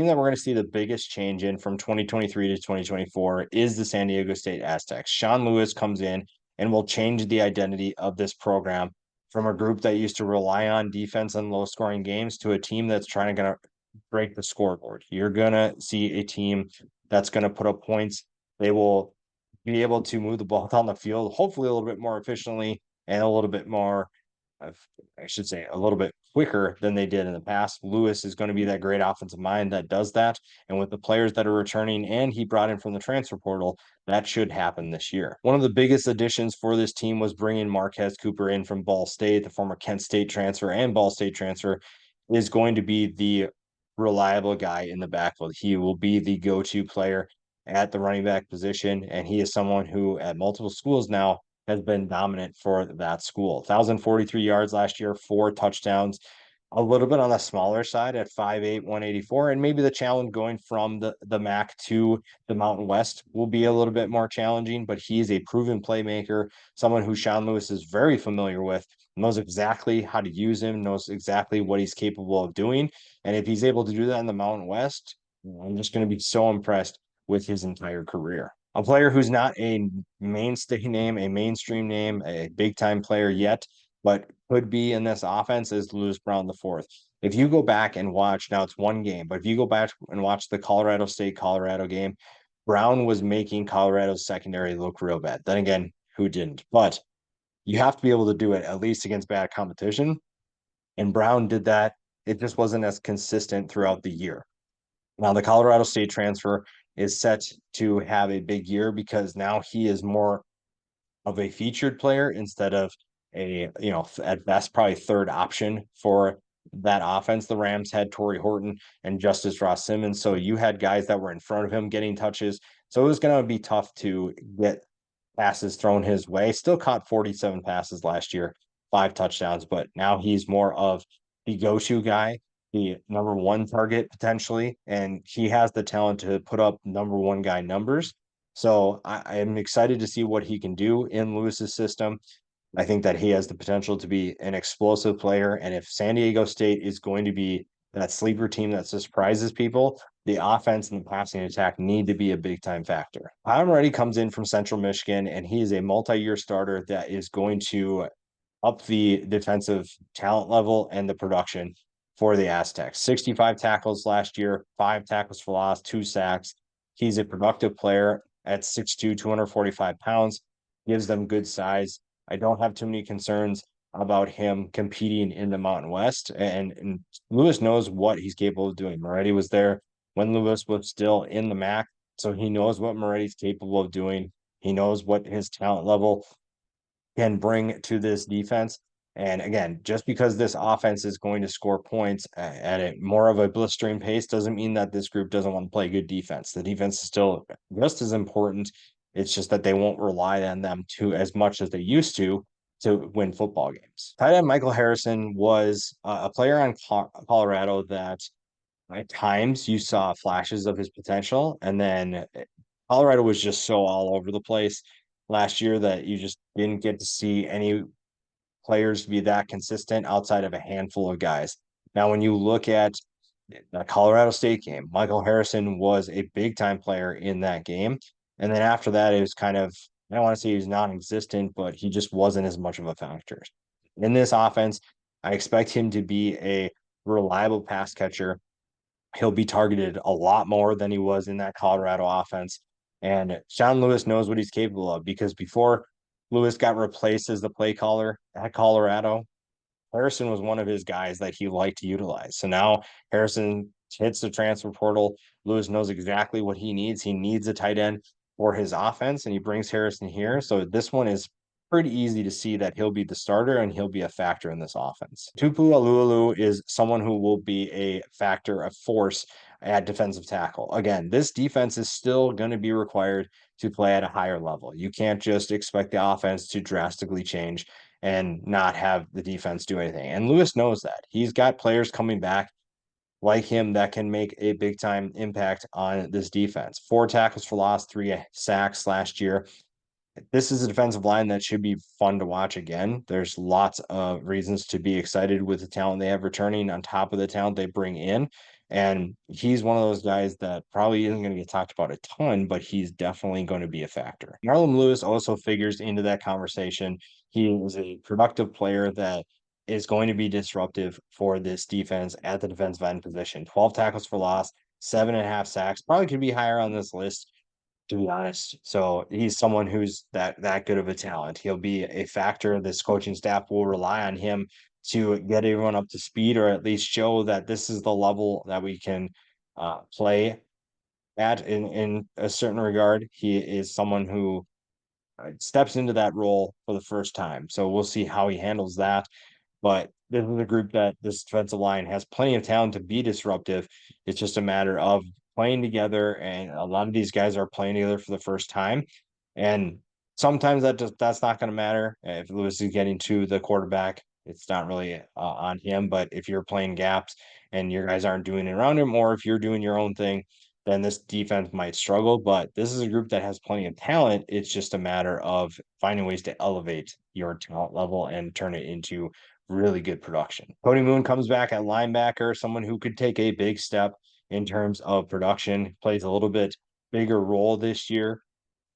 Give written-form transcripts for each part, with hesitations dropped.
team that we're going to see the biggest change in from 2023 to 2024 is the San Diego State Aztecs. Sean Lewis comes in and will change the identity of this program from a group that used to rely on defense and low scoring games to a team that's trying to break the scoreboard. You're going to see a team that's going to put up points. They will be able to move the ball down the field, hopefully a little bit more efficiently and a little bit more I should say, a little bit quicker than they did in the past. Lewis is going to be that great offensive mind that does that. And with the players that are returning and he brought in from the transfer portal, that should happen this year. One of the biggest additions for this team was bringing Marquez Cooper in from Ball State, the former Kent State transfer and Ball State transfer, is going to be the reliable guy in the backfield. He will be the go-to player at the running back position. And he is someone who at multiple schools now has been dominant for that school. 1,043 yards last year, 4 touchdowns, a little bit on the smaller side at 5'8", 184. And maybe the challenge going from the MAC to the Mountain West will be a little bit more challenging, but he's a proven playmaker, someone who Sean Lewis is very familiar with, knows exactly how to use him, knows exactly what he's capable of doing. And if he's able to do that in the Mountain West, I'm just going to be so impressed with his entire career. A player who's not a mainstay name, a mainstream name, a big time player yet, but could be in this offense is Lewis Brown the fourth. If you go back and watch, now it's one game, but if you go back and watch the Colorado State Colorado game, Brown was making Colorado's secondary look real bad. Then again, who didn't? But you have to be able to do it at least against bad competition. And Brown did that. It just wasn't as consistent throughout the year. Now, the Colorado State transfer is set to have a big year because now he is more of a featured player instead of at best, probably third option for that offense. The Rams had Torrey Horton and Justice Ross Simmons. So you had guys that were in front of him getting touches. So it was going to be tough to get passes thrown his way. Still caught 47 passes last year, 5 touchdowns, but now he's more of the go-to guy, the number one target potentially, and he has the talent to put up number one guy numbers. So I am excited to see what he can do in Lewis's system. I think that he has the potential to be an explosive player. And if San Diego State is going to be that sleeper team that surprises people, the offense and the passing attack need to be a big time factor. Kyle Moretti comes in from Central Michigan, and he is a multi-year starter that is going to up the defensive talent level and the production for the Aztecs. 65 tackles last year, 5 tackles for loss, 2 sacks. He's a productive player at 6'2", 245 pounds, gives them good size. I don't have too many concerns about him competing in the Mountain West. And Lewis knows what he's capable of doing. Moretti was there when Lewis was still in the MAC, so he knows what Moretti's capable of doing. He knows what his talent level can bring to this defense. And again, just because this offense is going to score points at a more of a blistering pace doesn't mean that this group doesn't want to play good defense. The defense is still just as important. It's just that they won't rely on them to as much as they used to win football games. Tight end Michael Harrison was a player on Colorado that at times you saw flashes of his potential, and then Colorado was just so all over the place last year that you just didn't get to see any players be that consistent outside of a handful of guys. Now, when you look at the Colorado State game, Michael Harrison was a big time player in that game. And then after that, it was kind of, I don't want to say he was non existent, but he just wasn't as much of a factor. In this offense, I expect him to be a reliable pass catcher. He'll be targeted a lot more than he was in that Colorado offense. And Sean Lewis knows what he's capable of because before Lewis got replaced as the play caller at Colorado, Harrison was one of his guys that he liked to utilize. So now Harrison hits the transfer portal. Lewis knows exactly what he needs. He needs a tight end for his offense, and he brings Harrison here. So this one is pretty easy to see that he'll be the starter and he'll be a factor in this offense. Tupu Alulu is someone who will be a factor, a force at defensive tackle. Again, this defense is still going to be required to play at a higher level. You can't just expect the offense to drastically change and not have the defense do anything. And Lewis knows that. He's got players coming back like him that can make a big time impact on this defense. 4 tackles for loss, 3 sacks last year. This is a defensive line that should be fun to watch again. There's lots of reasons to be excited with the talent they have returning on top of the talent they bring in. And he's one of those guys that probably isn't going to get talked about a ton, but he's definitely going to be a factor. Marlon Lewis also figures into that conversation. He is a productive player that is going to be disruptive for this defense at the defensive end position. 12 tackles for loss, 7.5 sacks. Probably could be higher on this list, to be honest. So he's someone who's that good of a talent. He'll be a factor. This coaching staff will rely on him to get everyone up to speed, or at least show that this is the level that we can play at in a certain regard. He is someone who steps into that role for the first time. So we'll see how he handles that. But this is a group that this defensive line has plenty of talent to be disruptive. It's just a matter of playing together, and a lot of these guys are playing together for the first time. And sometimes that's not going to matter. If Lewis is getting to the quarterback, it's not really on him. But if you're playing gaps and your guys aren't doing it around him, or if you're doing your own thing, then this defense might struggle. But this is a group that has plenty of talent. It's just a matter of finding ways to elevate your talent level and turn it into really good production. Cody Moon comes back at linebacker, someone who could take a big step in terms of production, plays a little bit bigger role this year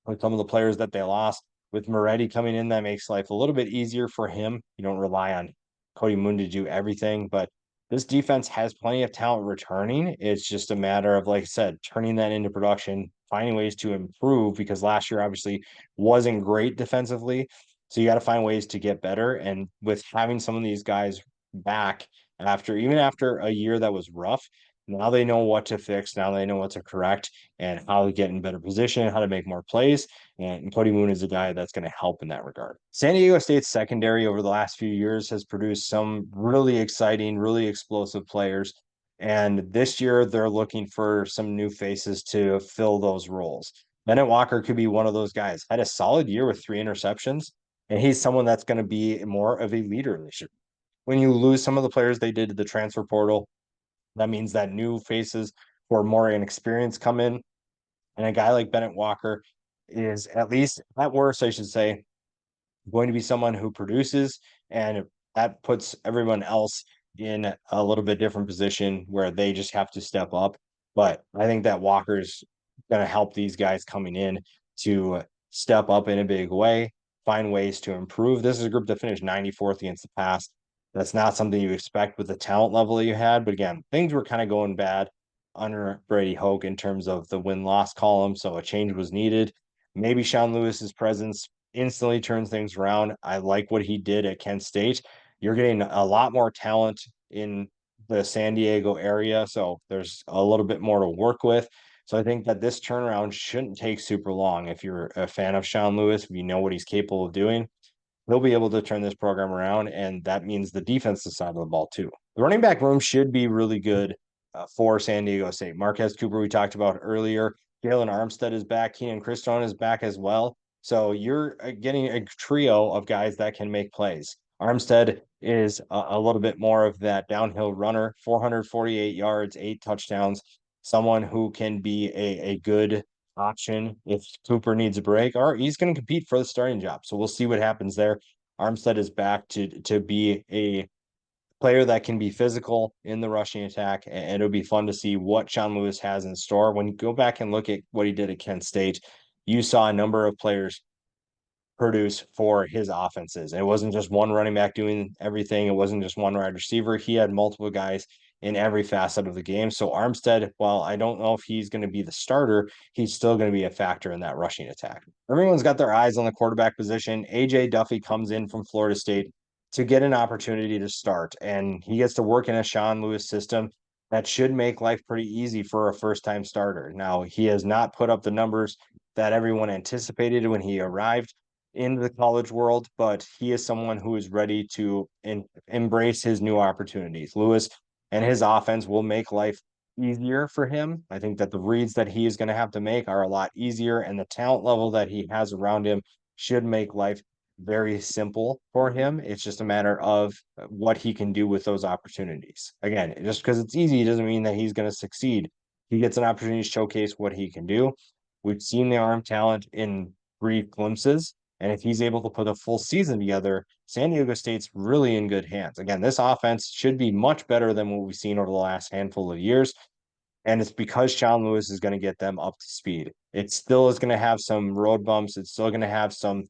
with some of the players that they lost. With Moretti coming in, that makes life a little bit easier for him. You don't rely on Cody Moon to do everything, but this defense has plenty of talent returning. It's just a matter of, like I said, turning that into production, finding ways to improve, because last year obviously wasn't great defensively. So you got to find ways to get better. And with having some of these guys back even after a year that was rough, now they know what to fix. Now they know what to correct and how to get in better position, how to make more plays. And Cody Moon is a guy that's going to help in that regard. San Diego State's secondary over the last few years has produced some really exciting, really explosive players. And this year they're looking for some new faces to fill those roles. Bennett Walker could be one of those guys. Had a solid year with 3 interceptions, and he's someone that's going to be more of a leader this year. When you lose some of the players they did to the transfer portal, that means that new faces or more inexperienced come in. And a guy like Bennett Walker is, at least at worst, I should say, going to be someone who produces, and that puts everyone else in a little bit different position where they just have to step up. But I think that Walker's going to help these guys coming in to step up in a big way, find ways to improve. This is a group that finished 94th against the pass. That's not something you expect with the talent level that you had. But again, things were kind of going bad under Brady Hoke in terms of the win-loss column. So a change was needed. Maybe Sean Lewis's presence instantly turns things around. I like what he did at Kent State. You're getting a lot more talent in the San Diego area, so there's a little bit more to work with. So I think that this turnaround shouldn't take super long. If you're a fan of Sean Lewis, if you know what he's capable of doing, he'll be able to turn this program around, and that means the defensive side of the ball too. The running back room should be really good for San Diego State. Marquez Cooper, we talked about earlier. Jalen Armstead is back. Keenan Christone is back as well. So you're getting a trio of guys that can make plays. Armstead is a little bit more of that downhill runner, 448 yards, 8 touchdowns, someone who can be a good option if Cooper needs a break, or he's going to compete for the starting job. So we'll see what happens there. Armstead is back to be a player that can be physical in the rushing attack, and it'll be fun to see what Sean Lewis has in store. When you go back and look at what he did at Kent State, you saw a number of players produce for his offenses. And it wasn't just one running back doing everything. It wasn't just one wide receiver. He had multiple guys in every facet of the game. So Armstead, while I don't know if he's going to be the starter, he's still going to be a factor in that rushing attack. Everyone's got their eyes on the quarterback position. AJ Duffy comes in from Florida State to get an opportunity to start, and he gets to work in a Sean Lewis system that should make life pretty easy for a first-time starter. Now, he has not put up the numbers that everyone anticipated when he arrived into the college world, but he is someone who is ready to embrace his new opportunities. Lewis and his offense will make life easier for him. I think that the reads that he is going to have to make are a lot easier, and the talent level that he has around him should make life very simple for him. It's just a matter of what he can do with those opportunities. Again, just because it's easy doesn't mean that he's going to succeed. He gets an opportunity to showcase what he can do. We've seen the arm talent in brief glimpses, and if he's able to put a full season together, San Diego State's really in good hands. Again, this offense should be much better than what we've seen over the last handful of years. And it's because Sean Lewis is going to get them up to speed. It still is going to have some road bumps. It's still going to have some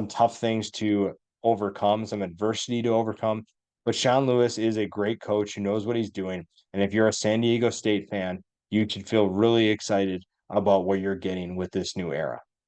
tough things to overcome, some adversity to overcome. But Sean Lewis is a great coach who knows what he's doing. And if you're a San Diego State fan, you should feel really excited about what you're getting with this new era.